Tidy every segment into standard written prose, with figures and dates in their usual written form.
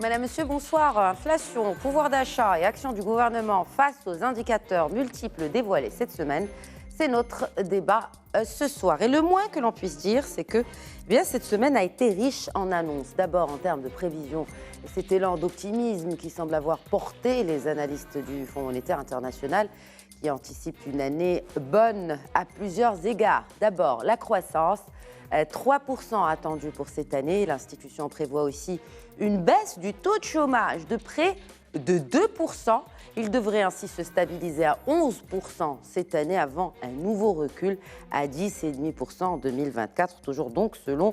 Madame, Monsieur, bonsoir. Inflation, pouvoir d'achat et action du gouvernement face aux indicateurs multiples dévoilés cette semaine, c'est notre débat ce soir. Et le moins que l'on puisse dire, c'est que cette semaine a été riche en annonces. D'abord en termes de prévisions, cet élan d'optimisme qui semble avoir porté les analystes du Fonds monétaire international qui anticipent une année bonne à plusieurs égards. D'abord, la croissance. 3% attendus pour cette année. L'institution prévoit aussi une baisse du taux de chômage de près de 2%. Il devrait ainsi se stabiliser à 11% cette année avant un nouveau recul à 10,5% en 2024, toujours donc selon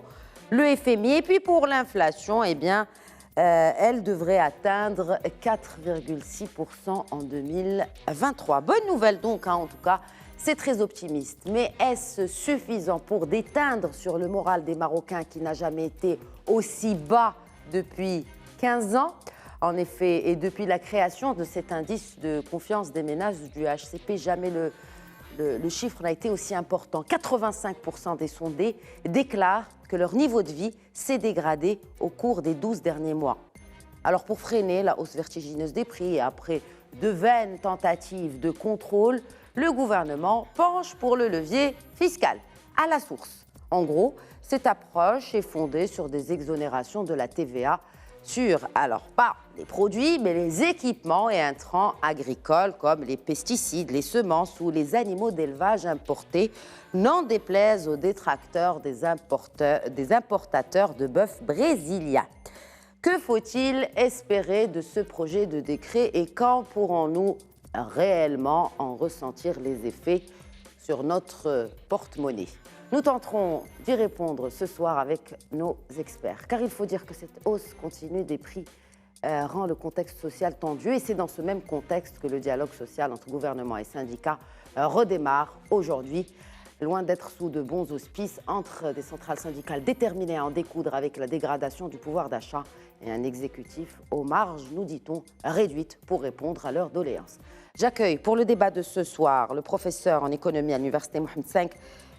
le FMI. Et puis pour l'inflation, elle devrait atteindre 4,6% en 2023. Bonne nouvelle donc, en tout cas. C'est très optimiste, mais est-ce suffisant pour déteindre sur le moral des Marocains qui n'a jamais été aussi bas depuis 15 ans ? En effet, et depuis la création de cet indice de confiance des ménages du HCP, jamais le chiffre n'a été aussi important. 85% des sondés déclarent que leur niveau de vie s'est dégradé au cours des 12 derniers mois. Alors pour freiner la hausse vertigineuse des prix et après de vaines tentatives de contrôle, le gouvernement penche pour le levier fiscal, à la source. En gros, cette approche est fondée sur des exonérations de la TVA sur, alors pas les produits, mais les équipements et intrants agricoles comme les pesticides, les semences ou les animaux d'élevage importés, n'en déplaise aux détracteurs des importateurs de bœuf brésiliens. Que faut-il espérer de ce projet de décret et quand pourrons-nous réellement en ressentir les effets sur notre porte-monnaie? Nous tenterons d'y répondre ce soir avec nos experts, car il faut dire que cette hausse continue des prix rend le contexte social tendu et c'est dans ce même contexte que le dialogue social entre gouvernement et syndicats redémarre aujourd'hui, loin d'être sous de bons auspices entre des centrales syndicales déterminées à en découdre avec la dégradation du pouvoir d'achat et un exécutif aux marges, nous dit-on, réduites pour répondre à leurs doléances. J'accueille pour le débat de ce soir le professeur en économie à l'université Mohamed V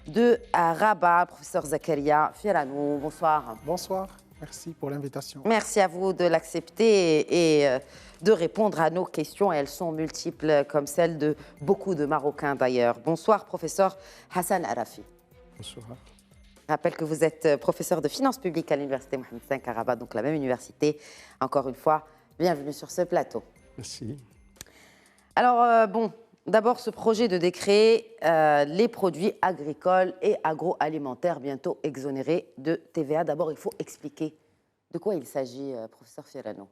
de Rabat, professeur Zakaria Fieranou. Bonsoir. Bonsoir, merci pour l'invitation. Merci à vous de l'accepter et de répondre à nos questions. Elles sont multiples comme celles de beaucoup de Marocains d'ailleurs. Bonsoir, professeur Hassan Arafi. Bonsoir. Je rappelle que vous êtes professeur de finances publiques à l'université Mohamed V à Rabat, donc la même université. Encore une fois, bienvenue sur ce plateau. Merci. Alors, d'abord, ce projet de décret, les produits agricoles et agroalimentaires bientôt exonérés de TVA. D'abord, il faut expliquer de quoi il s'agit, professeur Fieranou.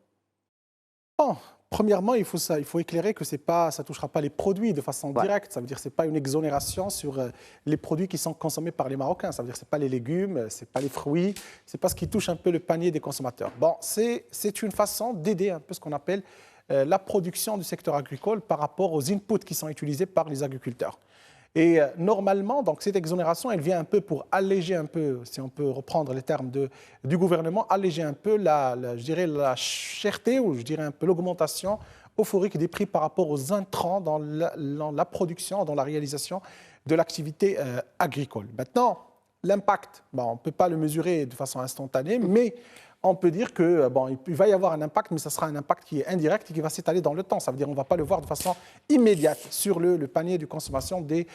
Bon, premièrement, il faut éclairer que ça ne touchera pas les produits de façon directe. Ça veut dire que ce n'est pas une exonération sur les produits qui sont consommés par les Marocains. Ça veut dire que ce n'est pas les légumes, ce n'est pas les fruits, ce n'est pas ce qui touche un peu le panier des consommateurs. Bon, c'est une façon d'aider un peu ce qu'on appelle la production du secteur agricole par rapport aux inputs qui sont utilisés par les agriculteurs. Et normalement, donc, cette exonération, elle vient un peu pour alléger un peu, si on peut reprendre les termes du gouvernement, alléger un peu la cherté ou je dirais un peu l'augmentation euphorique des prix par rapport aux intrants dans la production, dans la réalisation de l'activité agricole. Maintenant, l'impact, on ne peut pas le mesurer de façon instantanée, mais on peut dire qu'il va y avoir un impact, mais ce sera un impact qui est indirect et qui va s'étaler dans le temps. Ça veut dire qu'on ne va pas le voir de façon immédiate sur le panier de consommation des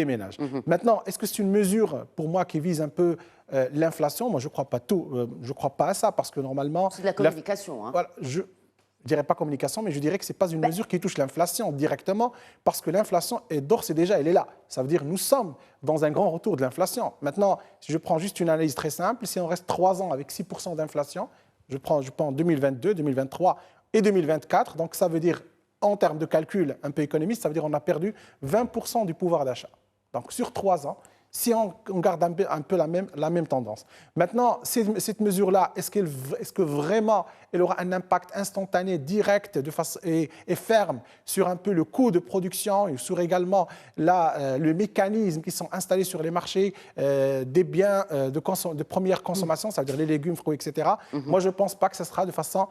ménages. Maintenant, est-ce que c'est une mesure, pour moi, qui vise un peu l'inflation? Moi, je ne crois pas je crois pas à ça, parce que normalement... C'est de la communication. Voilà, je ne dirais pas communication, mais je dirais que ce n'est pas une mesure qui touche l'inflation directement, parce que l'inflation est d'ores et déjà, elle est là. Ça veut dire que nous sommes dans un grand retour de l'inflation. Maintenant, si je prends juste une analyse très simple, si on reste 3 ans avec 6% d'inflation, je prends 2022, 2023 et 2024, donc ça veut dire, en termes de calcul un peu économiste, ça veut dire qu'on a perdu 20% du pouvoir d'achat. Donc sur 3 ans, si on garde un peu la même tendance. Maintenant, cette mesure-là, est-ce que vraiment elle aura un impact instantané, direct et ferme sur un peu le coût de production et sur également le mécanisme qui sont installés sur les marchés des biens de première consommation, c'est-à-dire les légumes, fruits, etc. Moi, je ne pense pas que ce sera de façon,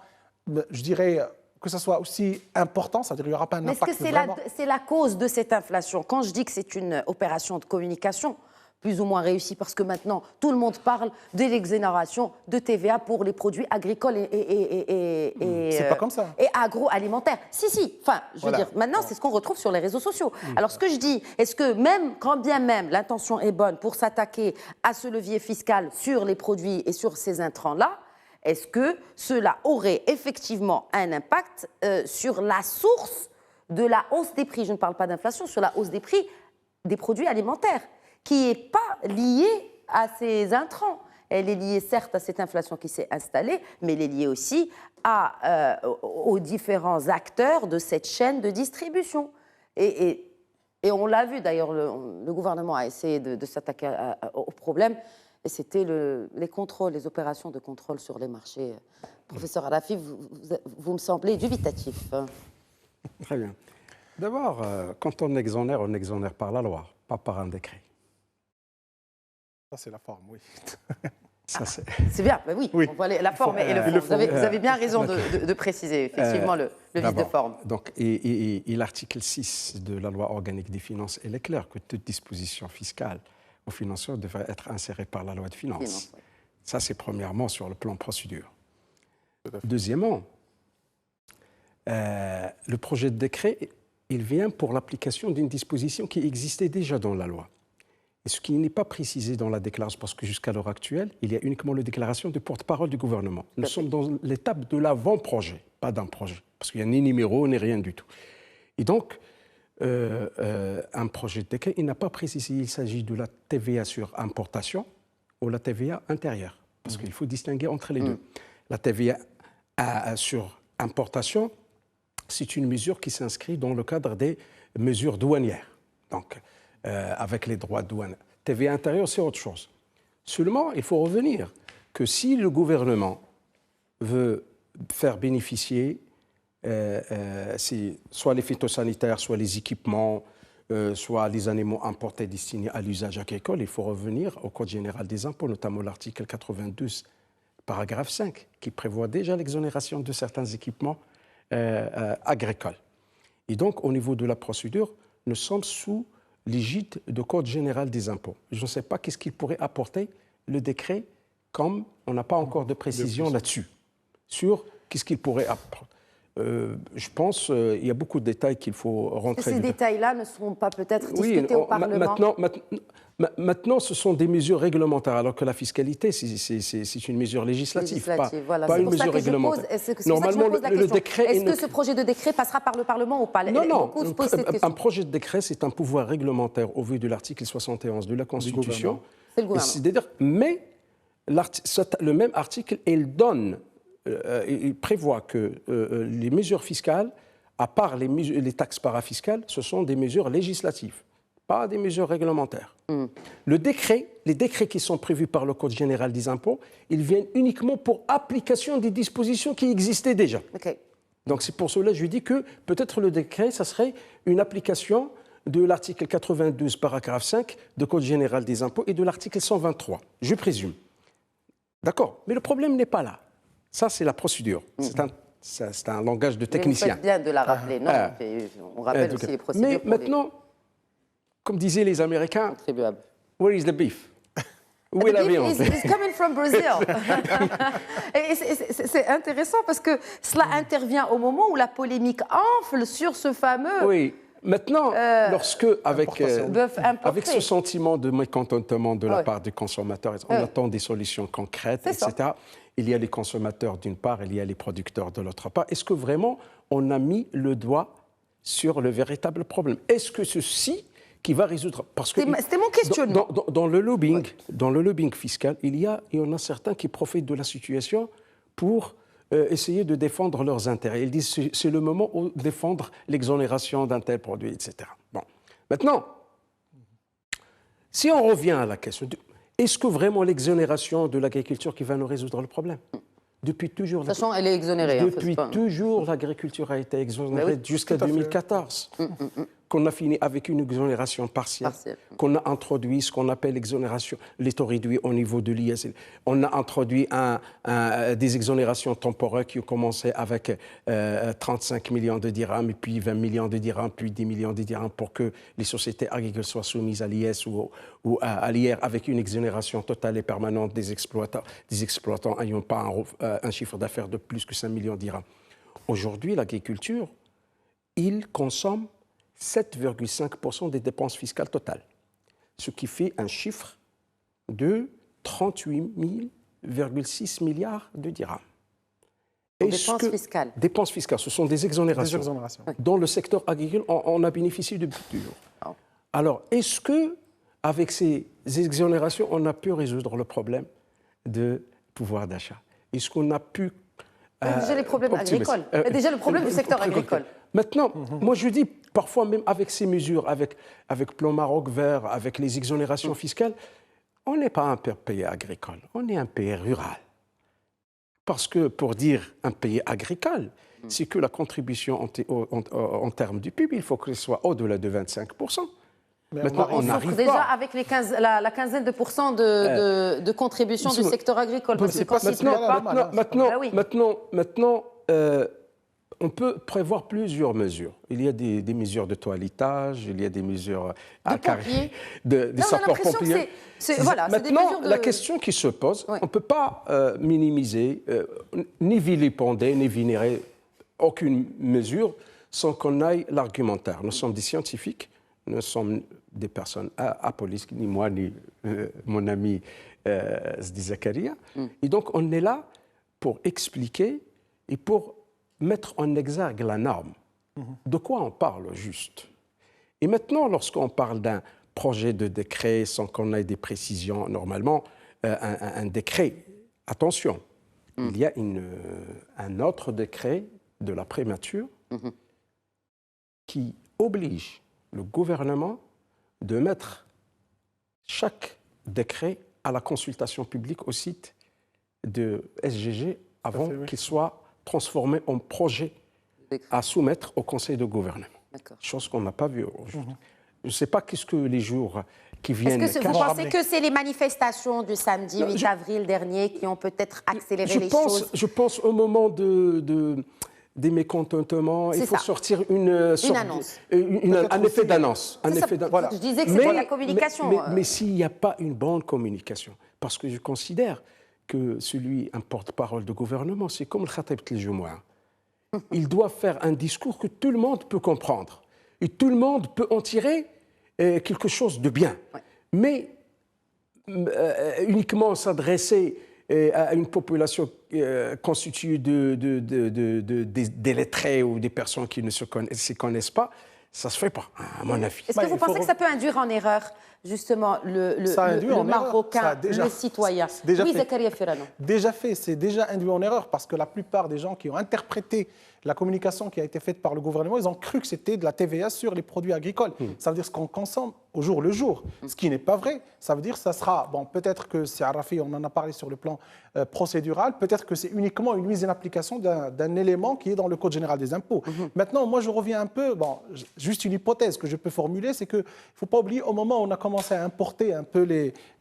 je dirais, que ce soit aussi important, c'est-à-dire qu'il n'y aura pas un impact. Mais est-ce que c'est la cause de cette inflation? Quand je dis que c'est une opération de communication, plus ou moins réussi parce que maintenant, tout le monde parle de l'exonération de TVA pour les produits agricoles C'est pas comme ça. Et agroalimentaires. Si. Enfin, je veux dire, maintenant, c'est ce qu'on retrouve sur les réseaux sociaux. Alors, ce que je dis, est-ce que même, quand bien même l'intention est bonne pour s'attaquer à ce levier fiscal sur les produits et sur ces intrants-là, est-ce que cela aurait effectivement un impact sur la source de la hausse des prix? Je ne parle pas d'inflation, sur la hausse des prix des produits alimentaires, qui n'est pas liée à ces intrants. Elle est liée certes à cette inflation qui s'est installée, mais elle est liée aussi aux différents acteurs de cette chaîne de distribution. Et on l'a vu d'ailleurs, le gouvernement a essayé de s'attaquer au problème, et c'était les contrôles, les opérations de contrôle sur les marchés. Professeur Al-Afif, vous me semblez dubitatif. Très bien. D'abord, quand on exonère par la loi, pas par un décret. Ça, c'est la forme, oui. C'est bien, ben oui. On voit la forme et le fond. Vous avez bien raison de préciser, effectivement, le vice de forme. Donc, et l'article 6 de la loi organique des finances, il est clair que toute disposition fiscale ou financière devrait être insérée par la loi de finances. Oui. Ça, c'est premièrement sur le plan procédure. Deuxièmement, le projet de décret, il vient pour l'application d'une disposition qui existait déjà dans la loi. Et ce qui n'est pas précisé dans la déclaration, parce que jusqu'à l'heure actuelle, il y a uniquement la déclaration de porte-parole du gouvernement. Nous sommes dans l'étape de l'avant-projet, pas d'un projet, parce qu'il n'y a ni numéro, ni rien du tout. Et donc, un projet de décret, il n'a pas précisé s'il s'agit de la TVA sur importation ou la TVA intérieure, parce qu'il faut distinguer entre les deux. La TVA sur importation, c'est une mesure qui s'inscrit dans le cadre des mesures douanières, donc avec les droits de douane. TVA intérieure, c'est autre chose. Seulement, il faut revenir que si le gouvernement veut faire bénéficier soit les phytosanitaires, soit les équipements, soit les animaux importés destinés à l'usage agricole, il faut revenir au Code général des impôts, notamment l'article 92, paragraphe 5, qui prévoit déjà l'exonération de certains équipements agricoles. Et donc, au niveau de la procédure, nous sommes sous l'égide du Code général des impôts. Je ne sais pas qu'est-ce qu'il pourrait apporter le décret, comme on n'a pas encore de précision là-dessus, sur qu'est-ce qu'il pourrait apporter. Je pense qu'il y a beaucoup de détails qu'il faut rentrer. Ces détails-là ne seront pas peut-être discutés au Parlement. Maintenant, ce sont des mesures réglementaires, alors que la fiscalité, c'est une mesure législative, pas une mesure réglementaire. Normalement, le décret... Est-ce que ce projet de décret passera par le Parlement ou pas? Non. Un projet de décret, c'est un pouvoir réglementaire au vu de l'article 71 de la Constitution. C'est le gouvernement. Mais le même article, il prévoit que les mesures fiscales, à part les taxes parafiscales, ce sont des mesures législatives, pas des mesures réglementaires. Les décrets qui sont prévus par le Code général des impôts, ils viennent uniquement pour application des dispositions qui existaient déjà. Donc c'est pour cela que je dis que peut-être le décret, ça serait une application de l'article 92, paragraphe 5 du Code général des impôts et de l'article 123, je présume. D'accord, mais le problème n'est pas là. Ça, c'est la procédure. C'est un langage de technicien. Vous faites bien de la rappeler. Non, on rappelle aussi les procédures. Mais maintenant, comme disaient les Américains, where is the beef? Où est la viande? It's coming from Brazil. Et c'est intéressant parce que cela intervient au moment où la polémique enfle sur ce fameux... Oui. Maintenant, avec ce sentiment de mécontentement de la part des consommateurs, on attend des solutions concrètes, etc. Il y a les consommateurs d'une part, il y a les producteurs de l'autre part. Est-ce que vraiment on a mis le doigt sur le véritable problème? Est-ce que ceci qui va résoudre... C'était mon questionnement. Dans le lobbying fiscal, il y en a certains qui profitent de la situation pour essayer de défendre leurs intérêts. Ils disent que c'est le moment où défendre l'exonération d'un tel produit, etc. Bon. Maintenant, si on revient à la question, est-ce que vraiment l'exonération de l'agriculture qui va nous résoudre le problème? Depuis toujours. De toute façon, elle est exonérée. Depuis toujours, l'agriculture a été exonérée jusqu'à 2014. qu'on a fini avec une exonération partielle, qu'on a introduit ce qu'on appelle l'exonération, les taux réduits au niveau de l'IS. On a introduit des exonérations temporaires qui ont commencé avec 35 millions de dirhams, et puis 20 millions de dirhams, puis 10 millions de dirhams pour que les sociétés agricoles soient soumises à l'IS ou à l'IR avec une exonération totale et permanente des exploitants n'ayant pas un chiffre d'affaires de plus que 5 millions de dirhams. Aujourd'hui, l'agriculture, il consomme 7,5% des dépenses fiscales totales, ce qui fait un chiffre de 38,6 milliards de dirhams. Dépenses fiscales. Dépenses fiscales, ce sont des exonérations. Dans le secteur agricole, on a bénéficié depuis toujours. Oh. Alors, est-ce qu'avec ces exonérations, on a pu résoudre le problème de pouvoir d'achat? Est-ce qu'on a pu... déjà les problèmes agricoles. Déjà le problème du secteur agricole. Maintenant, moi je dis, parfois même avec ces mesures, avec Plan Maroc Vert, avec les exonérations fiscales, on n'est pas un pays agricole, on est un pays rural. Parce que pour dire un pays agricole, c'est que la contribution en termes du PIB, il faut qu'elle soit au-delà de 25%. Mais maintenant, on n'arrive pas. Déjà avec la quinzaine de pourcents de contribution du secteur agricole. Maintenant, on peut prévoir plusieurs mesures. Il y a des mesures de toilettage, il y a des mesures de sapeurs-pompiers. Maintenant, la question qui se pose, on ne peut pas minimiser, ni vilipender, ni vénérer aucune mesure sans qu'on aille l'argumentaire. Nous sommes des scientifiques, nous sommes des personnes apolitiques, ni moi, ni mon ami Sdi Zakaria. Et donc, on est là pour expliquer et pour mettre en exergue la norme. De quoi on parle juste? Et maintenant, lorsqu'on parle d'un projet de décret sans qu'on ait des précisions, normalement, un décret, attention, il y a un autre décret de la prémature qui oblige le gouvernement de mettre chaque décret à la consultation publique au site de SGG avant qu'il soit transformé en projet à soumettre au Conseil de gouvernement. Chose qu'on n'a pas vue aujourd'hui. Je ne sais pas qu'est-ce que les jours qui viennent... Est-ce que vous pensez que c'est les manifestations du samedi 8 avril dernier qui ont peut-être accéléré les choses? Je pense au moment des mécontentements, il faut sortir une annonce. Un effet d'annonce. Voilà. Je disais que c'est la communication. Mais s'il n'y a pas une bonne communication, parce que je considère que un porte-parole de gouvernement, c'est comme le Khatib al-Jumu'ah. Il doit faire un discours que tout le monde peut comprendre. Et tout le monde peut en tirer quelque chose de bien. Ouais. Mais uniquement s'adresser à une population constituée des lettrés ou des personnes qui ne se connaissent pas, ça ne se fait pas, à mon avis. Est-ce que vous pensez que ça peut induire en erreur, justement, le Marocain, le citoyen? Oui, Zakaria Ferrano. Déjà fait, c'est déjà induit en erreur parce que la plupart des gens qui ont interprété la communication qui a été faite par le gouvernement, ils ont cru que c'était de la TVA sur les produits agricoles. Ça veut dire ce qu'on consomme au jour le jour, ce qui n'est pas vrai. Ça veut dire que ça sera, bon, peut-être que c'est Arafi, on en a parlé sur le plan procédural, peut-être que c'est uniquement une mise en application d'un élément qui est dans le Code général des impôts. Maintenant, moi, je reviens un peu, bon, juste une hypothèse que je peux formuler, c'est qu'il ne faut pas oublier, au moment où on a commencé à importer un peu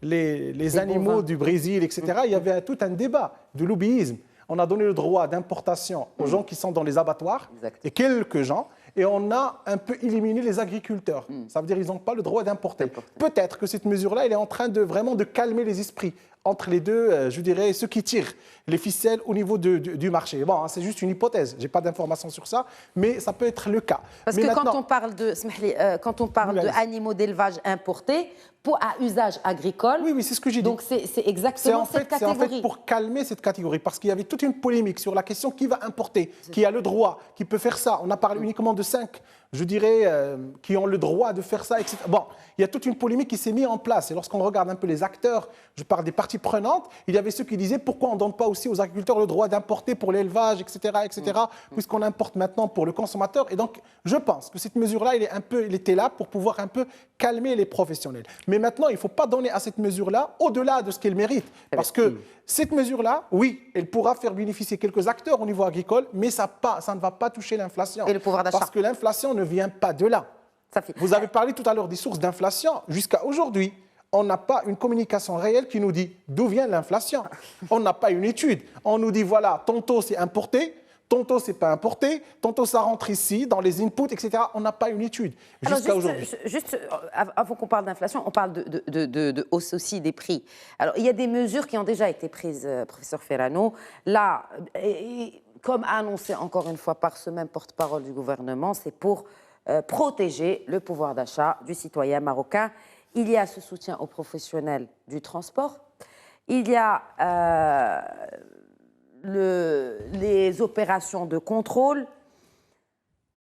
les animaux bovins du Brésil, etc., il y avait tout un débat de lobbyisme. On a donné le droit d'importation aux gens qui sont dans les abattoirs, et quelques gens, et on a un peu éliminé les agriculteurs. Ça veut dire qu'ils n'ont pas le droit d'importer. Peut-être que cette mesure-là, elle est en train de vraiment de calmer les esprits entre les deux, je dirais, ceux qui tirent les ficelles au niveau du marché. Bon, hein, c'est juste une hypothèse, je n'ai pas d'informations sur ça, mais ça peut être le cas. Parce que quand on parle d'animaux d'élevage importés, à usage agricole, oui, c'est ce que j'ai dit. Donc c'est exactement cette catégorie. C'est en fait pour calmer cette catégorie, parce qu'il y avait toute une polémique sur la question qui va importer, qui a le droit, qui peut faire ça. On a parlé uniquement de 5, je dirais, qui ont le droit de faire ça, etc. Bon, il y a toute une polémique qui s'est mise en place. Et lorsqu'on regarde un peu les acteurs, je parle des parties prenantes, il y avait ceux qui disaient pourquoi on ne donne pas aussi aux agriculteurs le droit d'importer pour l'élevage, etc., puisqu'on importe maintenant pour le consommateur. Et donc, je pense que cette mesure-là, elle était là pour pouvoir un peu calmer les professionnels. Mais maintenant, il ne faut pas donner à cette mesure-là au-delà de ce qu'elle mérite. Parce que cette mesure-là, oui, elle pourra faire bénéficier quelques acteurs au niveau agricole, mais ça ne va pas toucher l'inflation. Et le pouvoir d'achat. Parce que l'inflation ne vient pas de là. Vous avez parlé tout à l'heure des sources d'inflation. Jusqu'à aujourd'hui, on n'a pas une communication réelle qui nous dit d'où vient l'inflation. On n'a pas une étude. On nous dit, voilà, tantôt c'est importé, tantôt c'est pas importé, tantôt ça rentre ici, dans les inputs, etc. On n'a pas une étude jusqu'à aujourd'hui. Juste, avant qu'on parle d'inflation, on parle de hausse aussi des prix. Alors, il y a des mesures qui ont déjà été prises, professeur Ferrano. Là, comme annoncé encore une fois par ce même porte-parole du gouvernement, c'est pour protéger le pouvoir d'achat du citoyen marocain. Il y a ce soutien aux professionnels du transport. Il y a les opérations de contrôle.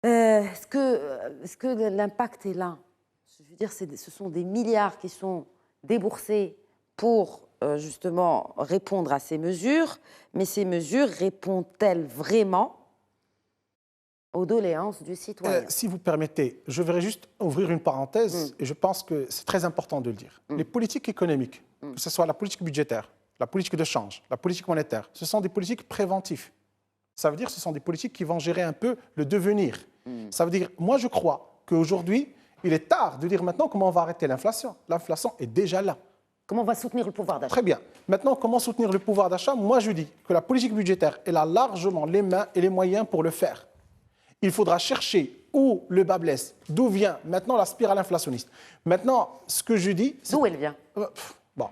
Est-ce que l'impact est là? Je veux dire, ce sont des milliards qui sont déboursés pour justement répondre à ces mesures, mais ces mesures répondent-elles vraiment aux doléances du citoyen? Si vous permettez, je voudrais juste ouvrir une parenthèse, et je pense que c'est très important de le dire. Les politiques économiques, que ce soit la politique budgétaire, la politique de change, la politique monétaire, ce sont des politiques préventives. Ça veut dire que ce sont des politiques qui vont gérer un peu le devenir. Ça veut dire, moi je crois qu'aujourd'hui, il est tard de dire maintenant comment on va arrêter l'inflation. L'inflation est déjà là. Comment on va soutenir le pouvoir d'achat? Très bien. Maintenant, comment soutenir le pouvoir d'achat? Moi je dis que la politique budgétaire, elle a largement les mains et les moyens pour le faire. Il faudra chercher où le bas blesse, d'où vient maintenant la spirale inflationniste. Maintenant, ce que je dis... D'où elle vient? Bon,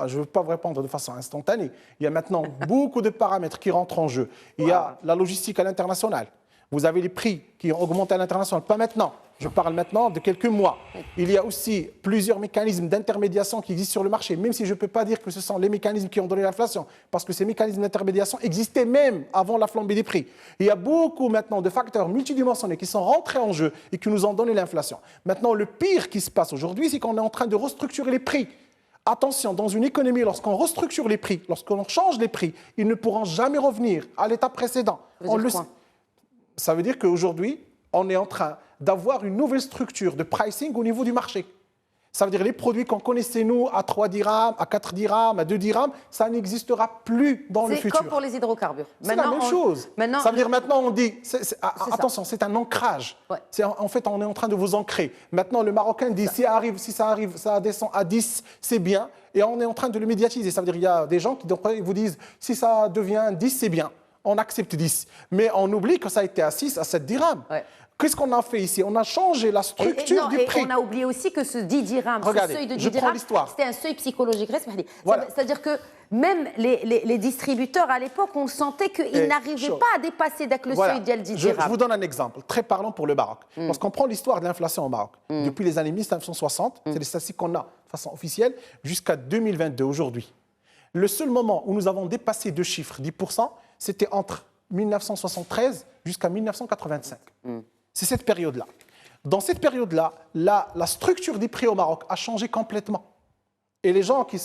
je ne veux pas vous répondre de façon instantanée. Il y a maintenant beaucoup de paramètres qui rentrent en jeu. Il y a la logistique à l'international. Vous avez les prix qui ont augmenté à l'international, pas maintenant. Je parle maintenant de quelques mois. Il y a aussi plusieurs mécanismes d'intermédiation qui existent sur le marché, même si je ne peux pas dire que ce sont les mécanismes qui ont donné l'inflation, parce que ces mécanismes d'intermédiation existaient même avant la flambée des prix. Il y a beaucoup maintenant de facteurs multidimensionnels qui sont rentrés en jeu et qui nous ont donné l'inflation. Maintenant, le pire qui se passe aujourd'hui, c'est qu'on est en train de restructurer les prix. Attention, dans une économie, lorsqu'on restructure les prix, lorsqu'on change les prix, ils ne pourront jamais revenir à l'état précédent. Ça veut dire qu'aujourd'hui, on est en train d'avoir une nouvelle structure de pricing au niveau du marché. Ça veut dire que les produits qu'on connaissait, nous, à 3 dirhams, à 4 dirhams, à 2 dirhams, ça n'existera plus dans le futur. C'est comme pour les hydrocarbures. C'est la même chose. Ça veut dire maintenant, on dit... attention, c'est un ancrage. Ouais. En fait, on est en train de vous ancrer. Maintenant, le Marocain dit, si ça arrive, ça descend à 10, c'est bien. Et on est en train de le médiatiser. Ça veut dire qu'il y a des gens qui vous disent, si ça devient 10, c'est bien. On accepte 10. Mais on oublie que ça a été à 6, à 7 dirhams. Ouais. Qu'est-ce qu'on a fait ici? On a changé la structure du prix. Et on a oublié aussi que ce 10 dirhams, regardez, ce seuil de 10 dirhams, c'était un seuil psychologique. Voilà. C'est-à-dire que même les distributeurs, à l'époque, on sentait qu'ils n'arrivaient pas à dépasser le seuil de 10 dirhams. Je vous donne un exemple très parlant pour le Maroc. Lorsqu'on prend l'histoire de l'inflation au Maroc, depuis les années 1960, c'est les statistiques qu'on a de façon officielle, jusqu'à 2022, aujourd'hui. Le seul moment où nous avons dépassé 2 chiffres, 10%, c'était entre 1973 jusqu'à 1985. C'est cette période-là. Dans cette période-là, la structure des prix au Maroc a changé complètement. Et les gens qui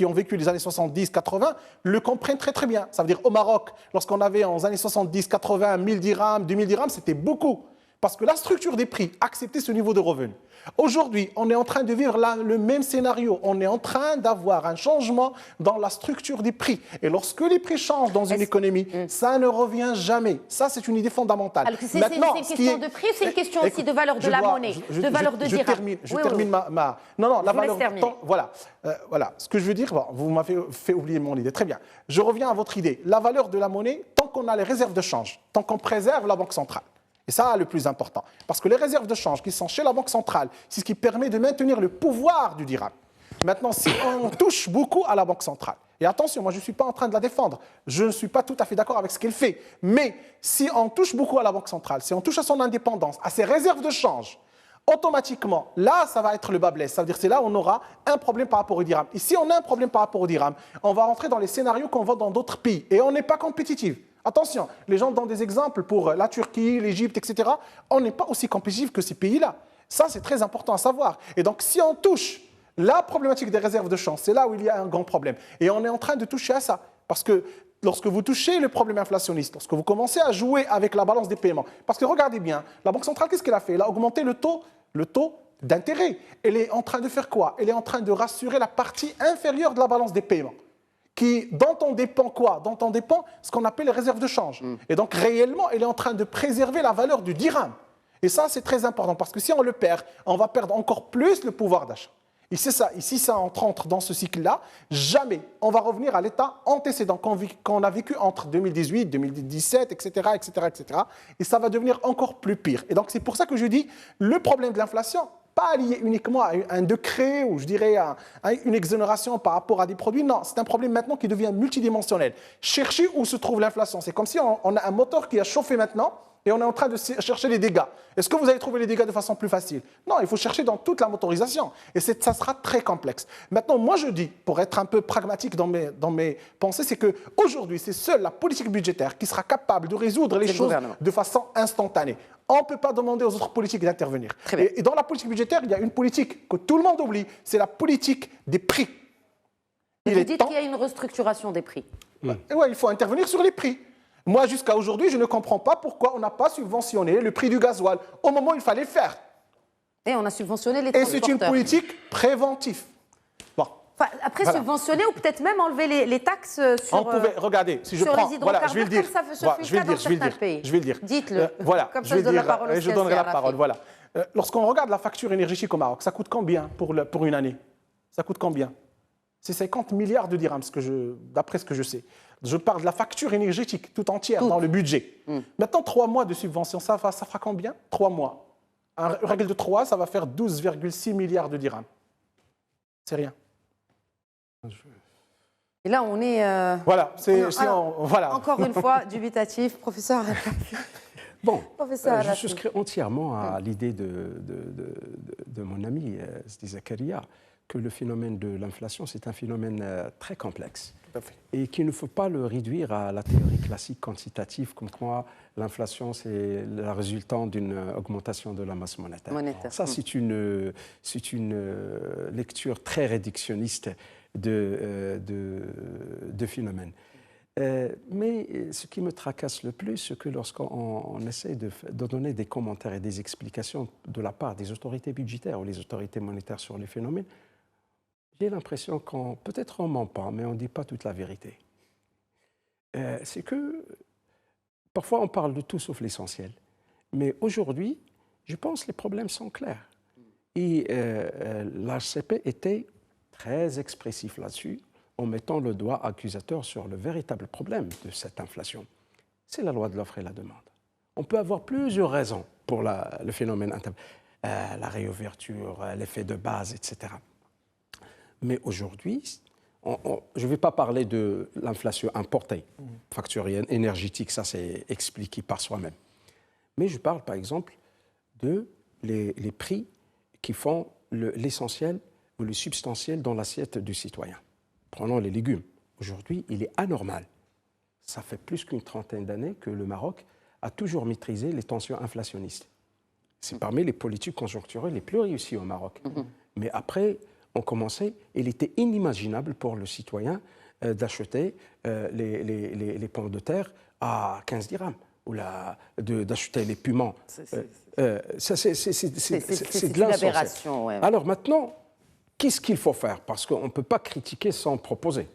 ont vécu les années 70-80 le comprennent très très bien. Ça veut dire au Maroc, lorsqu'on avait en années 70-80 1000 dirhams, 2000 dirhams, c'était beaucoup. Parce que la structure des prix acceptait ce niveau de revenu. Aujourd'hui, on est en train de vivre le même scénario. On est en train d'avoir un changement dans la structure des prix. Et lorsque les prix changent dans une économie, ça ne revient jamais. Ça, c'est une idée fondamentale. C'est une question de prix ou c'est une question aussi de valeur de la monnaie, de valeur de dirham? Je termine ma... Non, la valeur... Voilà. Ce que je veux dire, vous m'avez fait oublier mon idée. Très bien. Je reviens à votre idée. La valeur de la monnaie, tant qu'on a les réserves de change, tant qu'on préserve la Banque centrale. Et ça, le plus important. Parce que les réserves de change qui sont chez la Banque centrale, c'est ce qui permet de maintenir le pouvoir du dirham. Maintenant, si on touche beaucoup à la Banque centrale, et attention, moi je ne suis pas en train de la défendre, je ne suis pas tout à fait d'accord avec ce qu'elle fait, mais si on touche beaucoup à la Banque centrale, si on touche à son indépendance, à ses réserves de change, automatiquement, là, ça va être le bas blesse. Ça veut dire que c'est là où on aura un problème par rapport au dirham. Et si on a un problème par rapport au dirham, on va rentrer dans les scénarios qu'on voit dans d'autres pays. Et on n'est pas compétitif. Attention, les gens donnent des exemples pour la Turquie, l'Égypte, etc. On n'est pas aussi compétitif que ces pays-là. Ça, c'est très important à savoir. Et donc, si on touche la problématique des réserves de change, c'est là où il y a un grand problème. Et on est en train de toucher à ça. Parce que lorsque vous touchez le problème inflationniste, lorsque vous commencez à jouer avec la balance des paiements, parce que regardez bien, la Banque centrale, qu'est-ce qu'elle a fait? Elle a augmenté le taux d'intérêt. Elle est en train de faire quoi? Elle est en train de rassurer la partie inférieure de la balance des paiements. Dont on dépend quoi? Dont on dépend ce qu'on appelle les réserves de change. Et donc, réellement, elle est en train de préserver la valeur du dirham. Et ça, c'est très important, parce que si on le perd, on va perdre encore plus le pouvoir d'achat. Et c'est ça, et si ça entre dans ce cycle-là, jamais on va revenir à l'état antécédent qu'on a vécu entre 2018, 2017, etc., etc., etc. Et ça va devenir encore plus pire. Et donc c'est pour ça que je dis, le problème de l'inflation, pas lié uniquement à un décret ou je dirais à une exonération par rapport à des produits, non, c'est un problème maintenant qui devient multidimensionnel. Cherchez où se trouve l'inflation. C'est comme si on a un moteur qui a chauffé maintenant, et on est en train de chercher les dégâts. Est-ce que vous allez trouver les dégâts de façon plus facile? Non, il faut chercher dans toute la motorisation. Et ça sera très complexe. Maintenant, moi je dis, pour être un peu pragmatique dans mes pensées, c'est qu'aujourd'hui, c'est seule la politique budgétaire qui sera capable de résoudre les choses de façon instantanée. On ne peut pas demander aux autres politiques d'intervenir. Et dans la politique budgétaire, il y a une politique que tout le monde oublie, c'est la politique des prix. Vous dites qu'il y a une restructuration des prix. Oui, il faut intervenir sur les prix. Moi, jusqu'à aujourd'hui, je ne comprends pas pourquoi on n'a pas subventionné le prix du gasoil au moment où il fallait le faire. Et on a subventionné les transporteurs. Et c'est une politique préventive. Bon. Enfin, après, voilà. Subventionner ou peut-être même enlever les taxes sur, on pouvait, regardez, si je sur prends, les hydrocarbures, voilà, je vais le dire. Comme ça se fait je vais dans certains pays. Je vais le dire. Dites-le. Voilà, comme ça, je donne la parole aussi. Je donnerai la parole, voilà. Lorsqu'on regarde la facture énergétique au Maroc, ça coûte combien pour une année? Ça coûte combien? C'est 50 milliards de dirhams, d'après ce que je sais. Je parle de la facture énergétique tout entière dans le budget. Maintenant, 3 mois de subvention, ça fera combien? 3 mois. En règle de 3, ça va faire 12,6 milliards de dirhams. C'est rien. Et là, on est... Voilà, voilà. Encore une fois, dubitatif, professeur. Bon, je souscris entièrement à l'idée de mon ami Sidi Zakaria, que le phénomène de l'inflation, c'est un phénomène très complexe. Tout à fait. Et qu'il ne faut pas le réduire à la théorie classique quantitative, comme quoi l'inflation, c'est la résultante d'une augmentation de la masse monétaire. Ça, c'est une lecture très réductionniste de phénomène. Mais ce qui me tracasse le plus, c'est que lorsqu'on essaie de donner des commentaires et des explications de la part des autorités budgétaires ou les autorités monétaires sur les phénomènes, j'ai l'impression peut-être on ne ment pas, mais on ne dit pas toute la vérité. C'est que parfois on parle de tout sauf l'essentiel. Mais aujourd'hui, je pense que les problèmes sont clairs. Et l'HCP était très expressif là-dessus, en mettant le doigt accusateur sur le véritable problème de cette inflation. C'est la loi de l'offre et la demande. On peut avoir plusieurs raisons pour le phénomène, la réouverture, l'effet de base, etc. Mais aujourd'hui, je ne vais pas parler de l'inflation importée, facture énergétique, ça c'est expliqué par soi-même. Mais je parle par exemple de les prix qui font l'essentiel ou le substantiel dans l'assiette du citoyen. Prenons les légumes. Aujourd'hui, il est anormal. Ça fait plus qu'une trentaine d'années que le Maroc a toujours maîtrisé les tensions inflationnistes. C'est parmi les politiques conjoncturelles les plus réussies au Maroc. Mais après, on commençait, il était inimaginable pour le citoyen d'acheter les pommes de terre à 15 dirhams ou d'acheter les piments. C'est de l'aberration. Ouais. Alors maintenant, qu'est-ce qu'il faut faire? Parce qu'on ne peut pas critiquer sans proposer.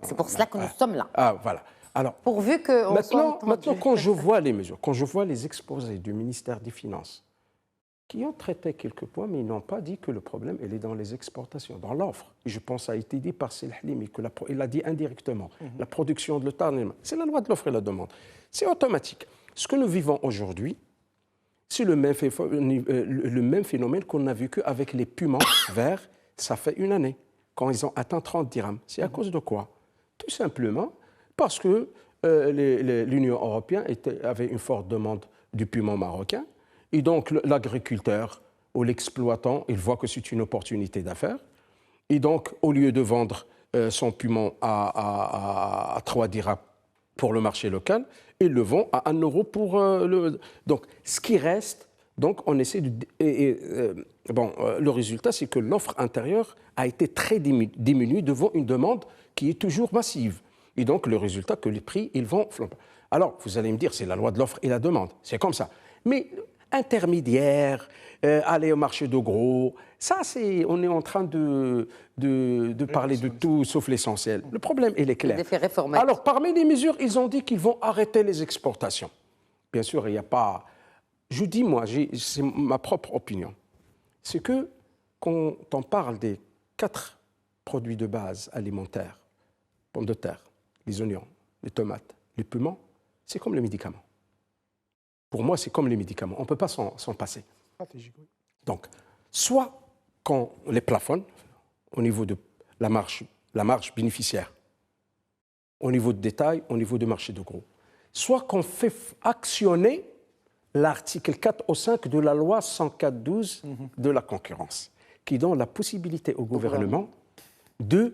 C'est pour cela que nous sommes là. Voilà. Alors, pourvu que maintenant, quand je vois les mesures, quand je vois les exposés du ministère des Finances, qui ont traité quelques points, mais ils n'ont pas dit que le problème il est dans les exportations, dans l'offre. Et je pense que ça a été dit par Sel Halimi, il l'a dit indirectement. La production de l'État, c'est la loi de l'offre et la demande. C'est automatique. Ce que nous vivons aujourd'hui, c'est le même phénomène qu'on a vécu avec les piments verts, ça fait une année, quand ils ont atteint 30 dirhams. C'est à cause de quoi? Tout simplement parce que l'Union européenne avait une forte demande du piment marocain. Et donc, l'agriculteur ou l'exploitant, il voit que c'est une opportunité d'affaires. Et donc, au lieu de vendre son piment à 3 dirhams pour le marché local, il le vend à 1 euro pour le... Donc, ce qui reste, donc, on essaie de... le résultat, c'est que l'offre intérieure a été très diminuée devant une demande qui est toujours massive. Et donc, le résultat, que les prix, ils vont flamber. Alors, vous allez me dire, c'est la loi de l'offre et la demande. C'est comme ça. Mais... intermédiaire, aller au marché de gros, ça, on est en train de parler de tout sauf l'essentiel. Le problème, il est clair. Alors, parmi les mesures, ils ont dit qu'ils vont arrêter les exportations. Bien sûr, il n'y a pas Je dis, moi, c'est ma propre opinion, c'est que quand on parle des 4 produits de base alimentaires, pommes de terre, les oignons, les tomates, les piments, c'est comme les médicaments. Pour moi, c'est comme les médicaments. On ne peut pas s'en passer. Donc, soit qu'on les plafonne au niveau de la marge bénéficiaire, au niveau de détail, au niveau du marché de gros, soit qu'on fait actionner l'article 4 au 5 de la loi 104/12 de la concurrence, qui donne la possibilité au gouvernement de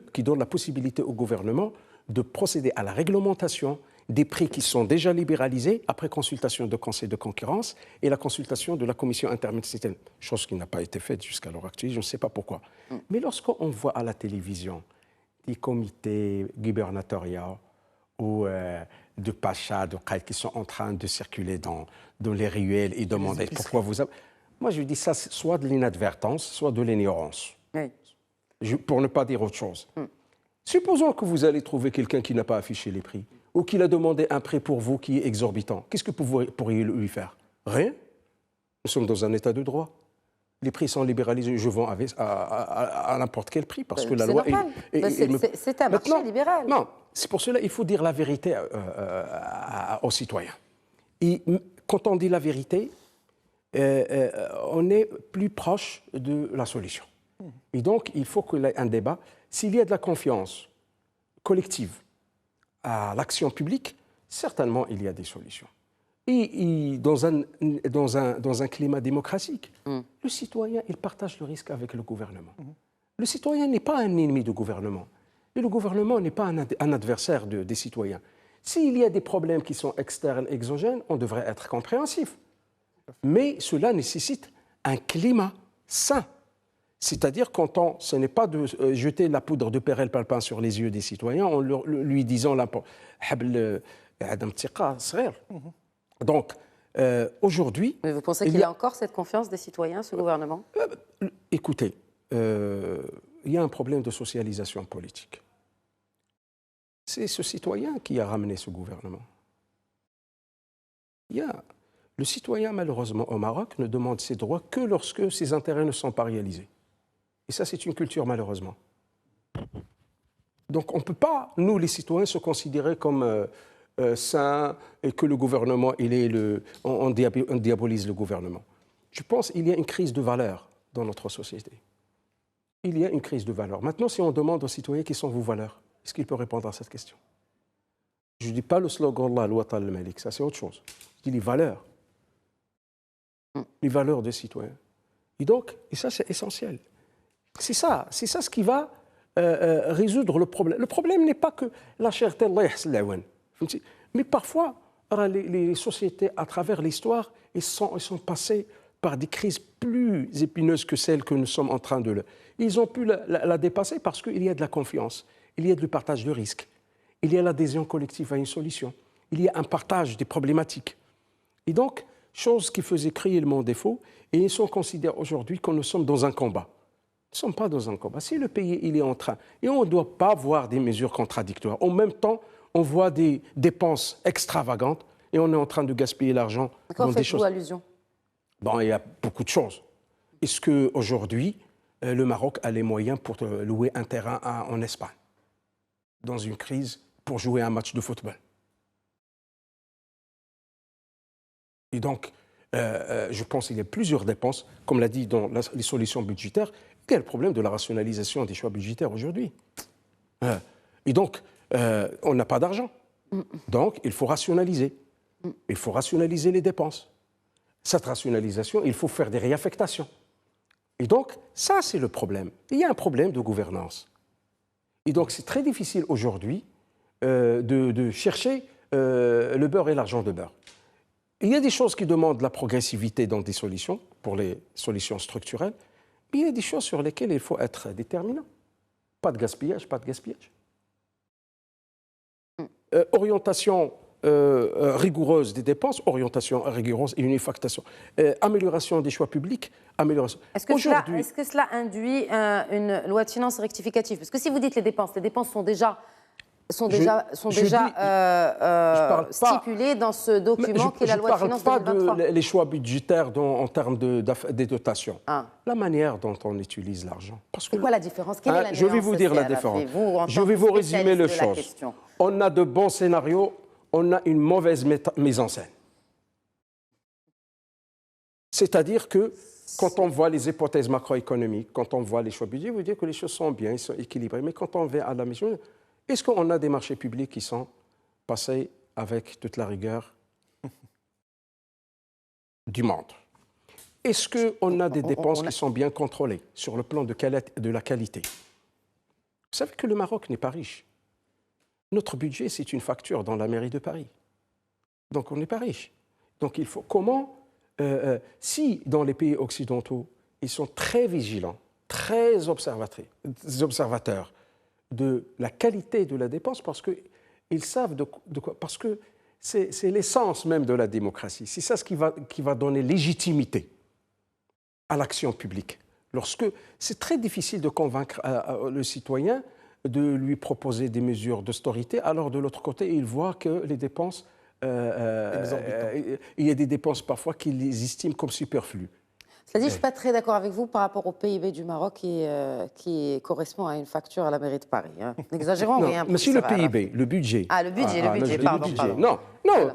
procéder à la réglementation des prix qui sont déjà libéralisés après consultation de conseil de concurrence et la consultation de la commission interministérielle, chose qui n'a pas été faite jusqu'à l'heure actuelle, je ne sais pas pourquoi. Mais lorsqu'on voit à la télévision des comités gubernatoriaux ou de Pacha, de Khaït, qui sont en train de circuler dans les ruelles et demander pourquoi vous avez... Moi, je dis ça, soit de l'inadvertance, soit de l'ignorance. Oui. Pour ne pas dire autre chose. Supposons que vous allez trouver quelqu'un qui n'a pas affiché les prix ou qu'il a demandé un prix pour vous qui est exorbitant. Qu'est-ce que vous pourriez lui faire? Rien. Nous sommes dans un état de droit. Les prix sont libéralisés, je vends à n'importe quel prix parce que la loi... C'est un marché libéral. Non, c'est pour cela qu'il faut dire la vérité aux citoyens. Et quand on dit la vérité, on est plus proche de la solution. Et donc, il faut qu'il y ait un débat. S'il y a de la confiance collective à l'action publique, certainement, il y a des solutions. Et dans un climat démocratique, le citoyen, il partage le risque avec le gouvernement. Le citoyen n'est pas un ennemi du gouvernement. Et le gouvernement n'est pas un adversaire des citoyens. S'il y a des problèmes qui sont externes, exogènes, on devrait être compréhensif. Mais cela nécessite un climat sain. C'est-à-dire ce n'est pas de jeter la poudre de Pérel Palpin sur les yeux des citoyens en lui disant donc, aujourd'hui... Mais vous pensez qu'il y a encore cette confiance des citoyens, ce gouvernement? Écoutez, il y a un problème de socialisation politique. C'est ce citoyen qui a ramené ce gouvernement. Le citoyen, malheureusement, au Maroc, ne demande ses droits que lorsque ses intérêts ne sont pas réalisés. Et ça, c'est une culture, malheureusement. Donc, on ne peut pas, nous, les citoyens, se considérer comme sains et que le gouvernement, on diabolise le gouvernement. Je pense qu'il y a une crise de valeurs dans notre société. Il y a une crise de valeurs. Maintenant, si on demande aux citoyens quelles sont vos valeurs, est-ce qu'il peut répondre à cette question? Je ne dis pas le slogan là, Al-Watan al-Malik, ça c'est autre chose. Je dis les valeurs. Les valeurs des citoyens. Et ça, c'est essentiel. C'est ça ce qui va résoudre le problème. Le problème n'est pas que la cherté, mais parfois, les sociétés, à travers l'histoire, elles sont passées par des crises plus épineuses que celles que nous sommes en train de... Ils ont pu la dépasser parce qu'il y a de la confiance, il y a du partage de risques, il y a l'adhésion collective à une solution, il y a un partage des problématiques. Et donc, chose qui faisait crier le monde défaut, et ils sont considérés aujourd'hui que nous sommes dans un combat. Nous ne sommes pas dans un combat. Si le pays il est en train, et on ne doit pas voir des mesures contradictoires, en même temps, on voit des dépenses extravagantes et on est en train de gaspiller l'argent dans des choses. Allusion? Bon, il y a beaucoup de choses. Est-ce qu'aujourd'hui, le Maroc a les moyens pour louer un terrain en Espagne, dans une crise, pour jouer un match de football? Et donc, je pense qu'il y a plusieurs dépenses, comme l'a dit dans les solutions budgétaires, il y a le problème de la rationalisation des choix budgétaires aujourd'hui. Et donc, on n'a pas d'argent. Donc, il faut rationaliser. Il faut rationaliser les dépenses. Cette rationalisation, il faut faire des réaffectations. Et donc, ça, c'est le problème. Il y a un problème de gouvernance. Et donc, c'est très difficile aujourd'hui de chercher le beurre et l'argent de beurre. Il y a des choses qui demandent la progressivité dans des solutions, pour les solutions structurelles, mais il y a des choses sur lesquelles il faut être déterminant. Pas de gaspillage, pas de gaspillage. Orientation rigoureuse des dépenses, orientation rigoureuse et une affectation. Amélioration des choix publics, amélioration. Est-ce que cela induit une loi de finances rectificative? Parce que si vous dites les dépenses sont déjà sont déjà stipulés dans ce document qui est la loi de finances 2023. Je ne parle pas des choix budgétaires en termes des dotations. Ah. La manière dont on utilise l'argent. C'est quoi la différence? Quelle est la Je vais vous dire la différence. Je vais vous résumer les choses. On a de bons scénarios, on a une mauvaise mise en scène. C'est-à-dire que quand on voit les hypothèses macroéconomiques, quand on voit les choix budgétaires, vous dire que les choses sont bien, ils sont équilibrés. Mais quand on va à la mission, est-ce qu'on a des marchés publics qui sont passés avec toute la rigueur du monde? Est-ce qu'on a des dépenses qui sont bien contrôlées sur le plan de la qualité? Vous savez que le Maroc n'est pas riche. Notre budget, c'est une facture dans la mairie de Paris. Donc on n'est pas riche. Donc il faut comment... si dans les pays occidentaux, ils sont très vigilants, très observateurs de la qualité de la dépense, parce qu'ils savent de quoi, parce que c'est l'essence même de la démocratie. C'est ça qui va donner légitimité à l'action publique. C'est très difficile de convaincre le citoyen de lui proposer des mesures d'austérité, alors de l'autre côté, il voit que les dépenses il y a des dépenses parfois qu'ils les estiment comme superflues. Cela dit, je ne suis pas très d'accord avec vous par rapport au PIB du Maroc qui correspond à une facture à la mairie de Paris. Hein. N'exagérons rien. Mais si le PIB, le budget. Ah, le budget, pardon. Non,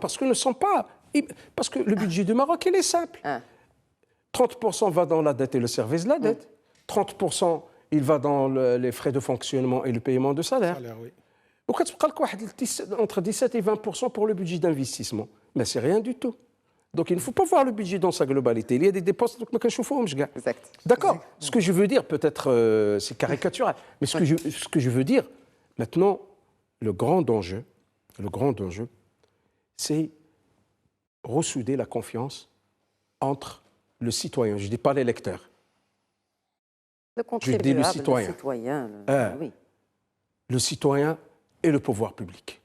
parce que ne sont pas. Parce que le budget du Maroc, il est simple. 30% va dans la dette et le service de la dette. 30%, il va dans les frais de fonctionnement et le paiement de salaire. Oui. Entre 17 et 20% pour le budget d'investissement. Mais c'est rien du tout. Donc il ne faut pas voir le budget dans sa globalité. Il y a des dépenses que exact. D'accord. Ce que je veux dire, peut-être c'est caricatural, mais ce que je veux dire, maintenant, le grand enjeu, c'est ressouder la confiance entre le citoyen, je ne dis pas l'électeur, je dis le citoyen, le citoyen et le pouvoir public.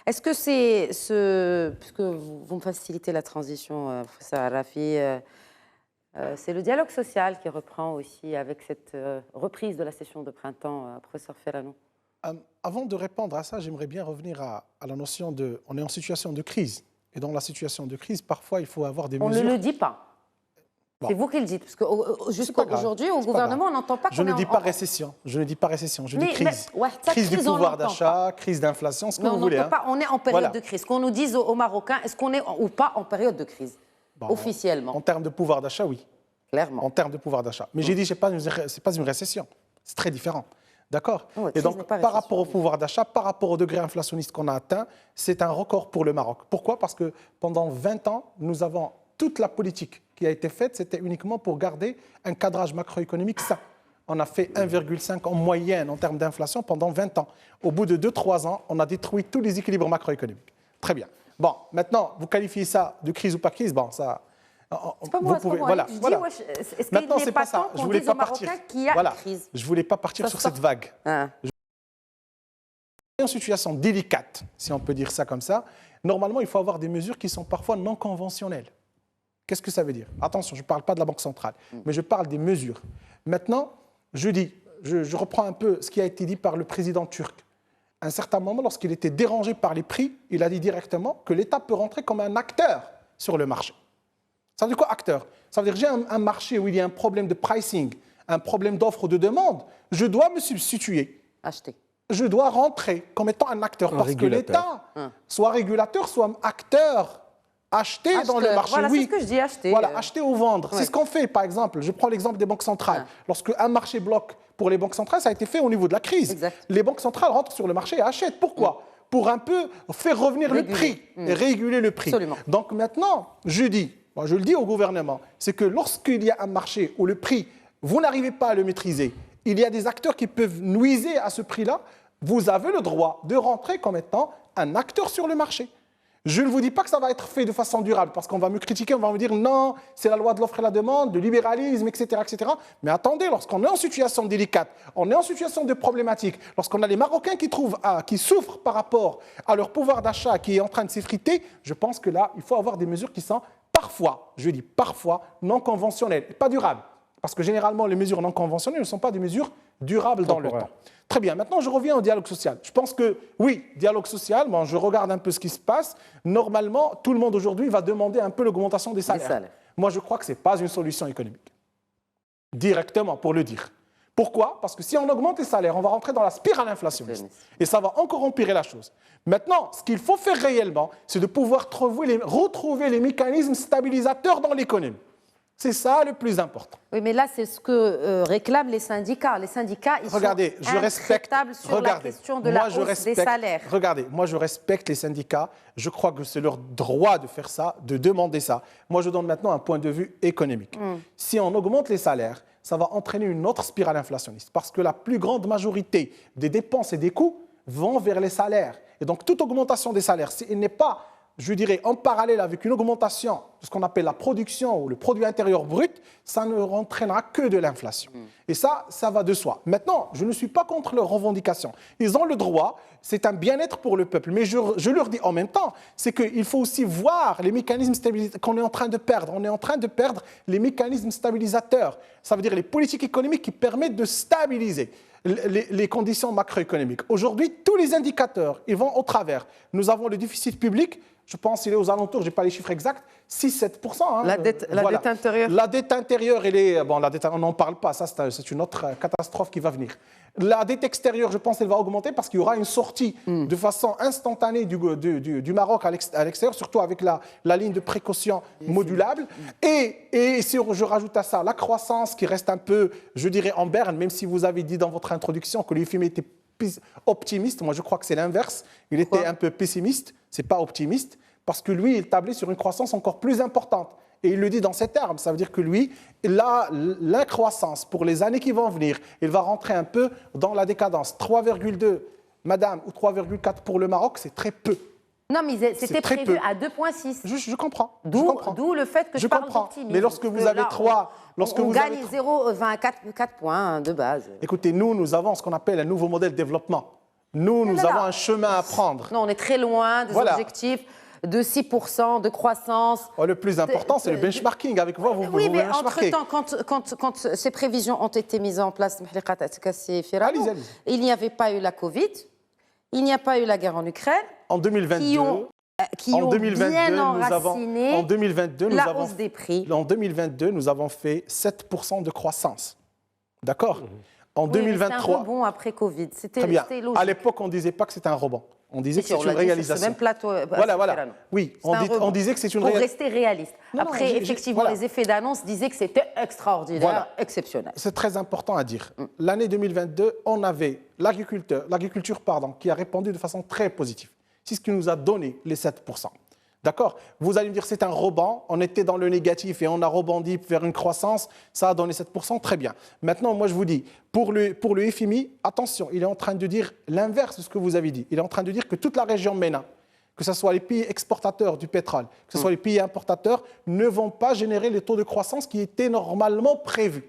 Est-ce que puisque vous me facilitez la transition, professeur Al-Rafi, c'est le dialogue social qui reprend aussi avec cette reprise de la session de printemps, professeur Ferrano? Avant de répondre à ça, j'aimerais bien revenir à la notion de... On est en situation de crise. Et dans la situation de crise, parfois, il faut avoir des mesures... On ne le dit pas. Bon. C'est vous qui le dites, parce que jusqu'à aujourd'hui, au gouvernement, on n'entend pas qu'on Je ne dis pas récession, je dis crise. Crise du pouvoir d'achat, crise d'inflation, ce que vous voulez. On est en période de crise. Qu'on nous dise aux Marocains, est-ce qu'on est ou pas en période de crise, officiellement? En termes de pouvoir d'achat, oui. Clairement. En termes de pouvoir d'achat. Mais j'ai dit, ce n'est pas une récession. C'est très différent. D'accord. Et donc, par rapport au pouvoir d'achat, par rapport au degré inflationniste qu'on a atteint, c'est un record pour le Maroc. Pourquoi? Parce que pendant 20 ans, nous avons toute la politique qui a été faite, c'était uniquement pour garder un cadrage macroéconomique sain. On a fait 1,5 en moyenne en termes d'inflation pendant 20 ans. Au bout de 2-3 ans, on a détruit tous les équilibres macroéconomiques. Très bien. Bon, maintenant, vous qualifiez ça de crise ou pas crise, bon, ça... C'est pas moi, vous pouvez, voilà. Est-ce qu'il n'est pas temps qu'on dise aux Marocains qu'il y a une crise? Je ne voulais pas partir sur cette vague. En situation délicate, si on peut dire ça comme ça, normalement, il faut avoir des mesures qui sont parfois non conventionnelles. Qu'est-ce que ça veut dire? Attention, je ne parle pas de la Banque centrale, mais je parle des mesures. Maintenant, je reprends un peu ce qui a été dit par le président turc. À un certain moment, lorsqu'il était dérangé par les prix, il a dit directement que l'État peut rentrer comme un acteur sur le marché. Ça veut dire quoi, acteur? Ça veut dire que j'ai un marché où il y a un problème de pricing, un problème d'offre ou de demande, je dois me substituer. Acheter. Je dois rentrer comme étant un acteur, parce que l'État, soit régulateur, soit acteur. Acheter dans le marché, voilà, oui. C'est ce que je dis, acheter. Voilà, acheter ou vendre. Ouais. C'est ce qu'on fait, par exemple. Je prends l'exemple des banques centrales. Lorsque un marché bloque pour les banques centrales, ça a été fait au niveau de la crise. Exact. Les banques centrales rentrent sur le marché et achètent. Pourquoi? Pour un peu faire revenir le prix et réguler le prix. Absolument. Donc maintenant, je le dis au gouvernement, c'est que lorsqu'il y a un marché où le prix, vous n'arrivez pas à le maîtriser, il y a des acteurs qui peuvent nuiser à ce prix-là, vous avez le droit de rentrer comme étant un acteur sur le marché. Je ne vous dis pas que ça va être fait de façon durable, parce qu'on va me critiquer, on va me dire non, c'est la loi de l'offre et la demande, le libéralisme, etc., etc. Mais attendez, lorsqu'on est en situation délicate, on est en situation de problématique, lorsqu'on a les Marocains qui souffrent par rapport à leur pouvoir d'achat qui est en train de s'effriter, je pense que là, il faut avoir des mesures qui sont parfois, je dis parfois, non conventionnelles, et pas durables. Parce que généralement, les mesures non conventionnelles ne sont pas des mesures durable dans le temps. Très bien, maintenant je reviens au dialogue social. Je pense que oui, dialogue social, bon, je regarde un peu ce qui se passe. Normalement, tout le monde aujourd'hui va demander un peu l'augmentation des salaires. Moi, je crois que ce n'est pas une solution économique. Directement, pour le dire. Pourquoi? Parce que si on augmente les salaires, on va rentrer dans la spirale inflationniste. Et ça va encore empirer la chose. Maintenant, ce qu'il faut faire réellement, c'est de pouvoir retrouver les mécanismes stabilisateurs dans l'économie. C'est ça le plus important. Oui, mais là, c'est ce que réclament les syndicats. Les syndicats, ils sont intraitables sur la question de la hausse des salaires. Regardez, moi, je respecte les syndicats. Je crois que c'est leur droit de faire ça, de demander ça. Moi, je donne maintenant un point de vue économique. Si on augmente les salaires, ça va entraîner une autre spirale inflationniste parce que la plus grande majorité des dépenses et des coûts vont vers les salaires. Et donc, toute augmentation des salaires, si elle n'est pas, je dirais, en parallèle avec une augmentation de ce qu'on appelle la production ou le produit intérieur brut, ça ne entraînera que de l'inflation. Et ça va de soi. Maintenant, je ne suis pas contre leurs revendications. Ils ont le droit, c'est un bien-être pour le peuple. Mais je leur dis en même temps, c'est qu'il faut aussi voir les mécanismes stabilisateurs qu'on est en train de perdre. On est en train de perdre les mécanismes stabilisateurs. Ça veut dire les politiques économiques qui permettent de stabiliser les conditions macroéconomiques. Aujourd'hui, tous les indicateurs, ils vont au travers. Nous avons le déficit public, je pense qu'il est aux alentours, je n'ai pas les chiffres exacts, 6-7%. Hein. La dette intérieure. La dette intérieure, on n'en parle pas, ça c'est une autre catastrophe qui va venir. La dette extérieure, je pense qu'elle va augmenter parce qu'il y aura une sortie de façon instantanée du Maroc à l'extérieur, surtout avec la ligne de précaution modulable. Et si je rajoute à ça la croissance qui reste un peu, je dirais, en berne, même si vous avez dit dans votre introduction que l'UFM était optimiste, moi je crois que c'est l'inverse. Il était un peu pessimiste, c'est pas optimiste, parce que lui, il tablait sur une croissance encore plus importante. Et il le dit dans ces termes, ça veut dire que lui, la croissance pour les années qui vont venir, il va rentrer un peu dans la décadence. 3,2, madame, ou 3,4 pour le Maroc, c'est très peu. Non, mais c'était prévu à 2,6. Je comprends. D'où le fait que je parle d'optimisme. Mais lorsque vous avez 3... On gagne 0,24 points de base. Écoutez, nous avons ce qu'on appelle un nouveau modèle de développement. Nous avons un chemin à prendre. Non, on est très loin des objectifs de 6% de croissance. Le plus important, c'est le benchmarking. Avec vous, oui, mais entre-temps, quand ces prévisions ont été mises en place, il n'y avait pas eu la Covid, il n'y a pas eu la guerre en Ukraine. En 2022, la hausse des prix. En 2022, nous avons fait 7% de croissance. D'accord? En 2023... C'est un rebond après Covid. C'était logique. À l'époque, on ne disait pas que c'était un rebond. On disait que c'est une réalisation. Sur ce même plateau. Voilà. Oui, on disait que c'est une réalisation. Pour rester réaliste. Après, effectivement, les effets d'annonce disaient que c'était extraordinaire, exceptionnel. C'est très important à dire. L'année 2022, on avait l'agriculture, qui a répondu de façon très positive. C'est ce qui nous a donné les 7%. D'accord? Vous allez me dire c'est un rebond, on était dans le négatif et on a rebondi vers une croissance, ça a donné 7%, très bien. Maintenant, moi je vous dis, pour le FMI, attention, il est en train de dire l'inverse de ce que vous avez dit. Il est en train de dire que toute la région MENA, que ce soit les pays exportateurs du pétrole, que ce soit les pays importateurs, ne vont pas générer les taux de croissance qui étaient normalement prévus.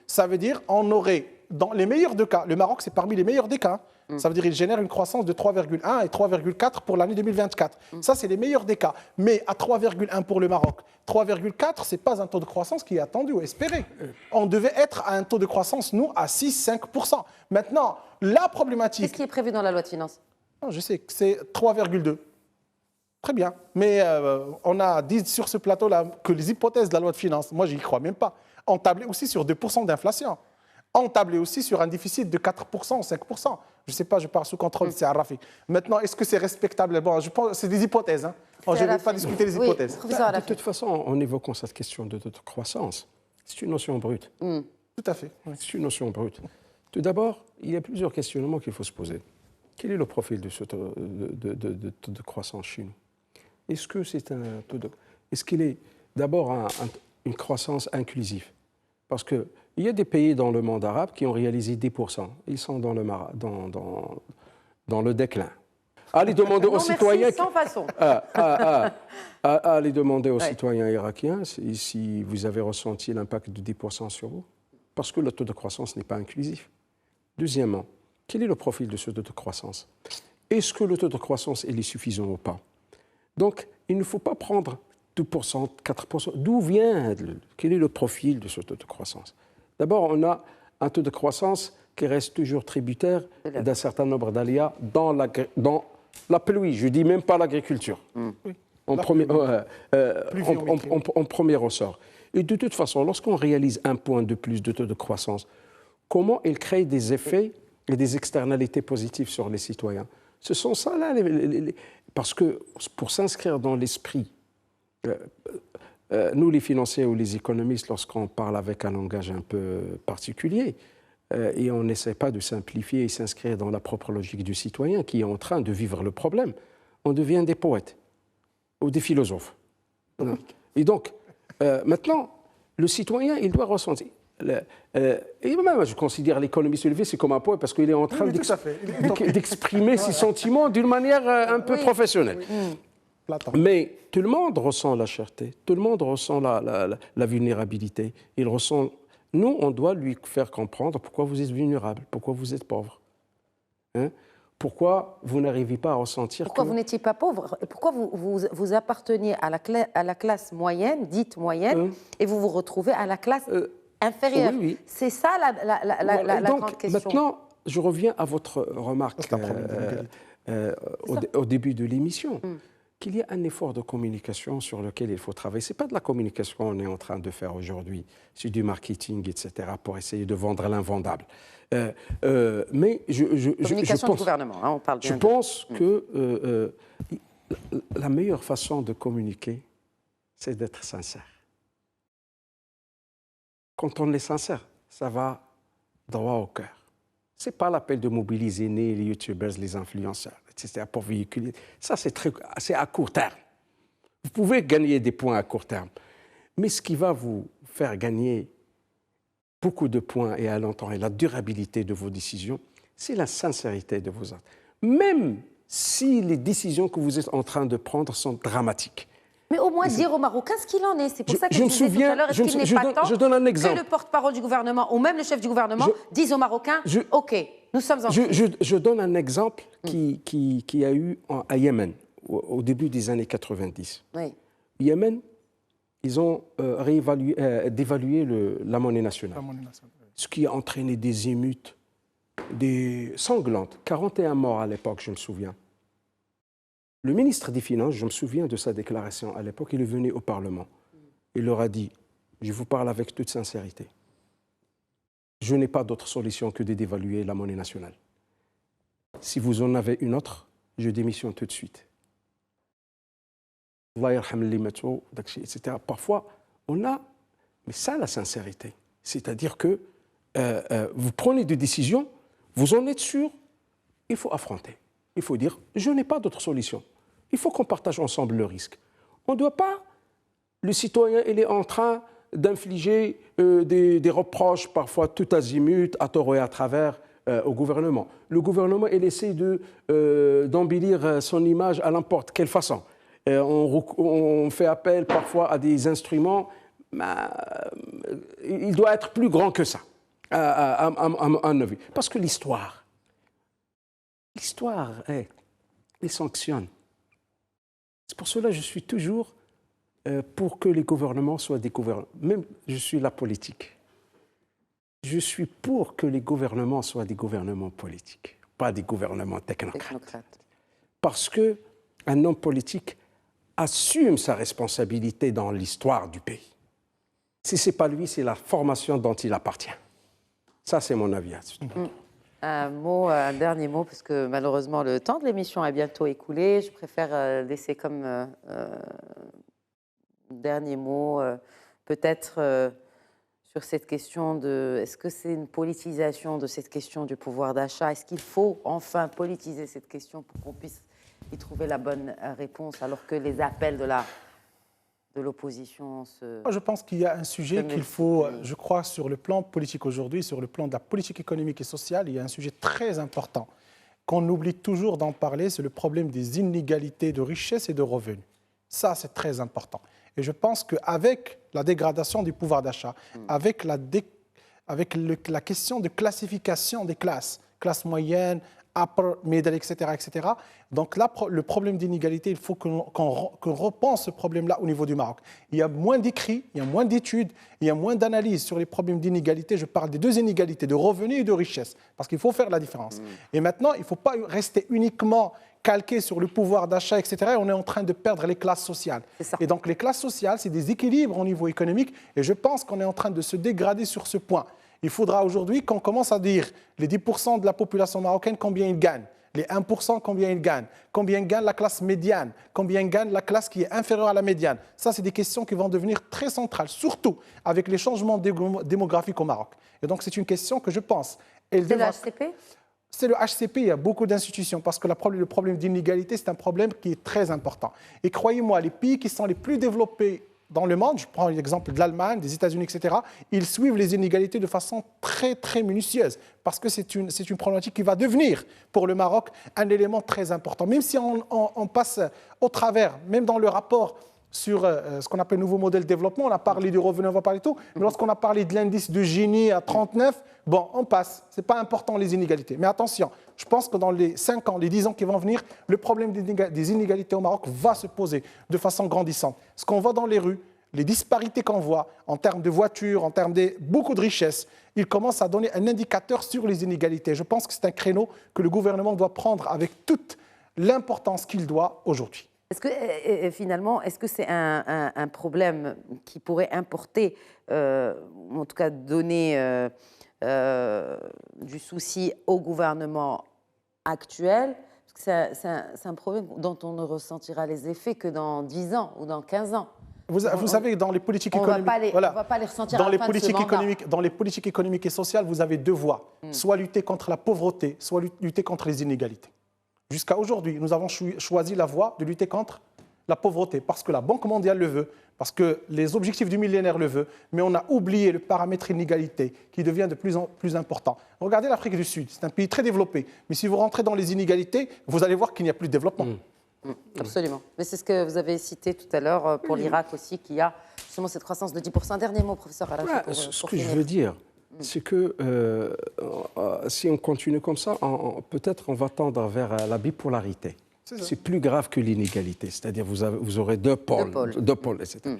Ça veut dire on aurait, dans les meilleurs des cas, le Maroc c'est parmi les meilleurs des cas, ça veut dire qu'il génère une croissance de 3,1 et 3,4 pour l'année 2024. Ça, c'est les meilleurs des cas. Mais à 3,1 pour le Maroc, 3,4, ce n'est pas un taux de croissance qui est attendu ou espéré. On devait être à un taux de croissance, nous, à 6-5%. Maintenant, la problématique... Qu'est-ce qui est prévu dans la loi de finances? Je sais que c'est 3,2. Très bien. Mais on a dit sur ce plateau-là que les hypothèses de la loi de finances, moi, je n'y crois même pas, ont tablé aussi sur 2% d'inflation. On tablait aussi sur un déficit de 4% ou 5%. Je ne sais pas, je parle sous contrôle, c'est Arafi. Maintenant, est-ce que c'est respectable? Bon, je pense c'est des hypothèses. Hein. Je ne vais pas discuter les hypothèses. De toute façon, en évoquant cette question de croissance, c'est une notion brute. Tout à fait. Oui. C'est une notion brute. Tout d'abord, il y a plusieurs questionnements qu'il faut se poser. Quel est le profil de ce taux de croissance chez nous? Est-ce que c'est un taux de... Est-ce qu'il est d'abord une croissance inclusive? Parce qu'il y a des pays dans le monde arabe qui ont réalisé 10%. Ils sont dans le déclin. Allez demander aux citoyens... sans façon. Allez demander aux citoyens irakiens si vous avez ressenti l'impact de 10% sur vous. Parce que le taux de croissance n'est pas inclusif. Deuxièmement, quel est le profil de ce taux de croissance? Est-ce que le taux de croissance est suffisant ou pas? Donc, il ne faut pas prendre 2%, 4%. D'où vient, quel est le profil de ce taux de croissance? D'abord, on a un taux de croissance qui reste toujours tributaire d'un certain nombre d'aléas dans la pluie. Je ne dis même pas l'agriculture. Oui. En premier ressort. Et de toute façon, lorsqu'on réalise un point de plus de taux de croissance, comment il crée des effets et des externalités positives sur les citoyens? Ce sont ça là, parce que pour s'inscrire dans l'esprit, nous les financiers ou les économistes, lorsqu'on parle avec un langage un peu particulier, et on n'essaie pas de simplifier et s'inscrire dans la propre logique du citoyen qui est en train de vivre le problème, on devient des poètes ou des philosophes. Et donc, maintenant, le citoyen, il doit ressentir. Et même, je considère l'économiste élevé, c'est comme un poète parce qu'il est en train d'exprimer ses sentiments d'une manière un peu professionnelle. Mais tout le monde ressent la cherté, tout le monde ressent la vulnérabilité. Il ressent. Nous, on doit lui faire comprendre pourquoi vous êtes vulnérable, pourquoi vous êtes pauvre. Hein? Pourquoi vous n'arrivez pas à ressentir pourquoi vous n'étiez pas pauvre? Pourquoi vous apparteniez à la classe moyenne, dite moyenne, et vous vous retrouvez à la classe inférieure? Oui, oui. C'est ça la grande question. Maintenant, je reviens à votre remarque au début de l'émission, qu'il y a un effort de communication sur lequel il faut travailler. Ce n'est pas de la communication qu'on est en train de faire aujourd'hui, c'est du marketing, etc., pour essayer de vendre l'invendable. Mais communication du gouvernement, hein, on parle bien. Je pense que la meilleure façon de communiquer, c'est d'être sincère. Quand on est sincère, ça va droit au cœur. Ce n'est pas l'appel de mobiliser les youtubeurs, les influenceurs, etc., pour véhiculer. Ça, c'est à court terme. Vous pouvez gagner des points à court terme. Mais ce qui va vous faire gagner beaucoup de points et à long terme, et la durabilité de vos décisions, c'est la sincérité de vos actes. Même si les décisions que vous êtes en train de prendre sont dramatiques. Mais au moins dire aux Marocains ce qu'il en est. C'est pour ça que je disais tout à l'heure, est-ce qu'il n'est pas temps que le porte-parole du gouvernement ou même le chef du gouvernement dise aux Marocains « OK, nous sommes en crise ». Je donne un exemple qui a eu à Yémen, au début des années 90. Oui. Yémen, ils ont dévalué la monnaie nationale. Ce qui a entraîné des émeutes, des sanglantes. 41 morts à l'époque, je me souviens. Le ministre des Finances, je me souviens de sa déclaration à l'époque, il est venu au Parlement. Il leur a dit, je vous parle avec toute sincérité, je n'ai pas d'autre solution que de dévaluer la monnaie nationale. Si vous en avez une autre, je démissionne tout de suite. Allah yarham li matou, etc. Parfois, on a... Mais ça, la sincérité. C'est-à-dire que vous prenez des décisions, vous en êtes sûr, il faut affronter. Il faut dire, je n'ai pas d'autre solution. Il faut qu'on partage ensemble le risque. On ne doit pas... Le citoyen, il est en train d'infliger des reproches, parfois tout azimut, à tort et à travers, au gouvernement. Le gouvernement, il essaie d'embellir son image à n'importe quelle façon. On fait appel parfois à des instruments, il doit être plus grand que ça, à mon avis. Parce que l'histoire, elle sanctionne. C'est pour cela que je suis toujours pour que les gouvernements soient des gouvernements. Même je suis la politique. Je suis pour que les gouvernements soient des gouvernements politiques, pas des gouvernements technocrates. Parce qu'un homme politique assume sa responsabilité dans l'histoire du pays. Si ce n'est pas lui, c'est la formation dont il appartient. Ça, c'est mon avis. Un dernier mot, parce que malheureusement, le temps de l'émission est bientôt écoulé. Je préfère laisser comme dernier mot, peut-être sur cette question de... Est-ce que c'est une politisation de cette question du pouvoir d'achat? Est-ce qu'il faut enfin politiser cette question pour qu'on puisse y trouver la bonne réponse, alors que les appels de l'opposition se... Je pense qu'il y a un sujet qu'il faut, je crois, sur le plan politique aujourd'hui, sur le plan de la politique économique et sociale, il y a un sujet très important qu'on oublie toujours d'en parler, c'est le problème des inégalités de richesse et de revenus. Ça, c'est très important. Et je pense qu'avec la dégradation du pouvoir d'achat, avec la question de classification des classes, classe moyenne, upper, middle, etc., etc. Donc là, le problème d'inégalité, il faut qu'on repense ce problème-là au niveau du Maroc. Il y a moins d'écrits, il y a moins d'études, il y a moins d'analyses sur les problèmes d'inégalité. Je parle des deux inégalités, de revenus et de richesse, parce qu'il faut faire la différence. Et maintenant, il ne faut pas rester uniquement calqué sur le pouvoir d'achat, etc. Et on est en train de perdre les classes sociales. Et donc les classes sociales, c'est des équilibres au niveau économique. Et je pense qu'on est en train de se dégrader sur ce point. Il faudra aujourd'hui qu'on commence à dire les 10% de la population marocaine, combien ils gagnent. Les 1%, combien ils gagnent. Combien gagne la classe médiane. Combien gagne la classe qui est inférieure à la médiane. Ça, c'est des questions qui vont devenir très centrales, surtout avec les changements démographiques au Maroc. Et donc c'est une question que je pense. C'est le HCP ? C'est le HCP, il y a beaucoup d'institutions, parce que le problème d'inégalité, c'est un problème qui est très important. Et croyez-moi, les pays qui sont les plus développés dans le monde, je prends l'exemple de l'Allemagne, des États-Unis, etc., ils suivent les inégalités de façon très, très minutieuse, parce que c'est une problématique qui va devenir, pour le Maroc, un élément très important. Même si on passe au travers, même dans le rapport sur ce qu'on appelle nouveau modèle de développement, on a parlé du revenu, on va parler de tout, mais lorsqu'on a parlé de l'indice de Gini à 39, bon, on passe. Ce n'est pas important les inégalités. Mais attention, je pense que dans les 5 ans, les 10 ans qui vont venir, le problème des inégalités au Maroc va se poser de façon grandissante. Ce qu'on voit dans les rues, les disparités qu'on voit en termes de voitures, en termes de beaucoup de richesses, il commence à donner un indicateur sur les inégalités. Je pense que c'est un créneau que le gouvernement doit prendre avec toute l'importance qu'il doit aujourd'hui. Est-ce que, finalement, est-ce que c'est un problème qui pourrait importer, en tout cas donner du souci au gouvernement actuel? Parce que c'est un problème dont on ne ressentira les effets que dans 10 ans ou dans 15 ans. Vous savez, dans les politiques économiques, on ne va pas les ressentir à la fin de ce mandat. Dans les politiques économiques et sociales, vous avez deux voies. Soit lutter contre la pauvreté, soit lutter contre les inégalités. Jusqu'à aujourd'hui, nous avons choisi la voie de lutter contre la pauvreté, parce que la Banque mondiale le veut, parce que les objectifs du millénaire le veulent, mais on a oublié le paramètre inégalité qui devient de plus en plus important. Regardez l'Afrique du Sud, c'est un pays très développé, mais si vous rentrez dans les inégalités, vous allez voir qu'il n'y a plus de développement. Absolument. Mais c'est ce que vous avez cité tout à l'heure pour l'Irak aussi, qui a justement cette croissance de 10%. Dernier mot, professeur Arafi. Ce que je veux dire, c'est que si on continue comme ça, peut-être on va tendre vers la bipolarité. C'est plus grave que l'inégalité, c'est-à-dire vous aurez deux pôles, etc.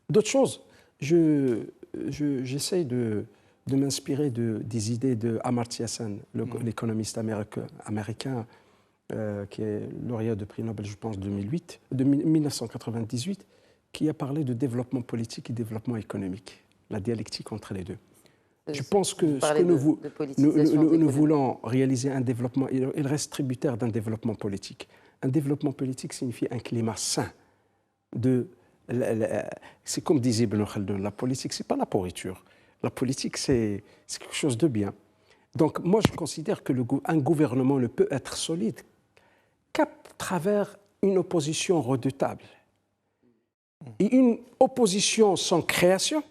D'autres choses, j'essaie de m'inspirer des idées de Amartya Sen, l'économiste américain qui est lauréat de prix Nobel, je pense, de 1998, qui a parlé de développement politique et développement économique, la dialectique entre les deux. Je pense que ce que nous voulons réaliser un développement, il reste tributaire d'un développement politique. Un développement politique signifie un climat sain. C'est comme disait Ibn Khaldun, la politique, ce n'est pas la pourriture. La politique, c'est quelque chose de bien. Donc moi, je considère qu'un gouvernement ne peut être solide qu'à travers une opposition redoutable. Et une opposition sans création,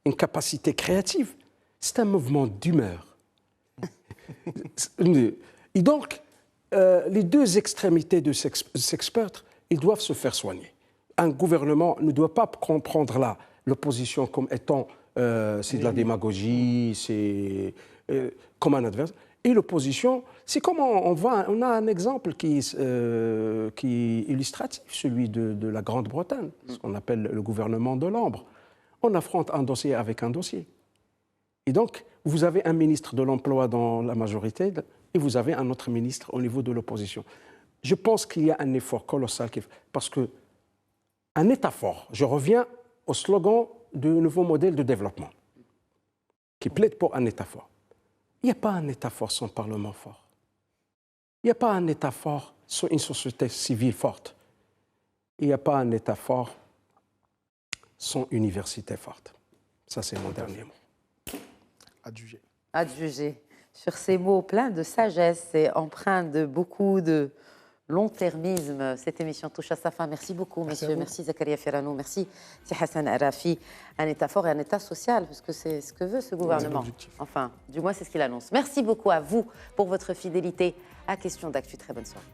une capacité créative, c'est un mouvement d'humeur. Et donc, les deux extrémités de ce spectre, ils doivent se faire soigner. Un gouvernement ne doit pas comprendre l'opposition comme étant c'est de la démagogie, c'est comme un adversaire. Et l'opposition, c'est comme on a un exemple qui est illustratif, celui de la Grande-Bretagne, ce qu'on appelle le gouvernement de l'ombre. On affronte un dossier avec un dossier. Et donc, vous avez un ministre de l'Emploi dans la majorité et vous avez un autre ministre au niveau de l'opposition. Je pense qu'il y a un effort colossal, parce qu'un État fort, je reviens au slogan du nouveau modèle de développement, qui plaide pour un État fort. Il n'y a pas un État fort sans Parlement fort. Il n'y a pas un État fort sans une société civile forte. Il n'y a pas un État fort sans université forte. Ça, c'est mon dernier mot. Adjugé. Adjugé. Sur ces mots pleins de sagesse et empreints de beaucoup de long-termisme, cette émission touche à sa fin. Merci beaucoup, messieurs. Merci Zakaria Firanou. Merci Hassan Arafi. Un État fort et un État social, parce que c'est ce que veut ce gouvernement. Enfin, du moins, c'est ce qu'il annonce. Merci beaucoup à vous pour votre fidélité à Question d'Actu. Très bonne soirée.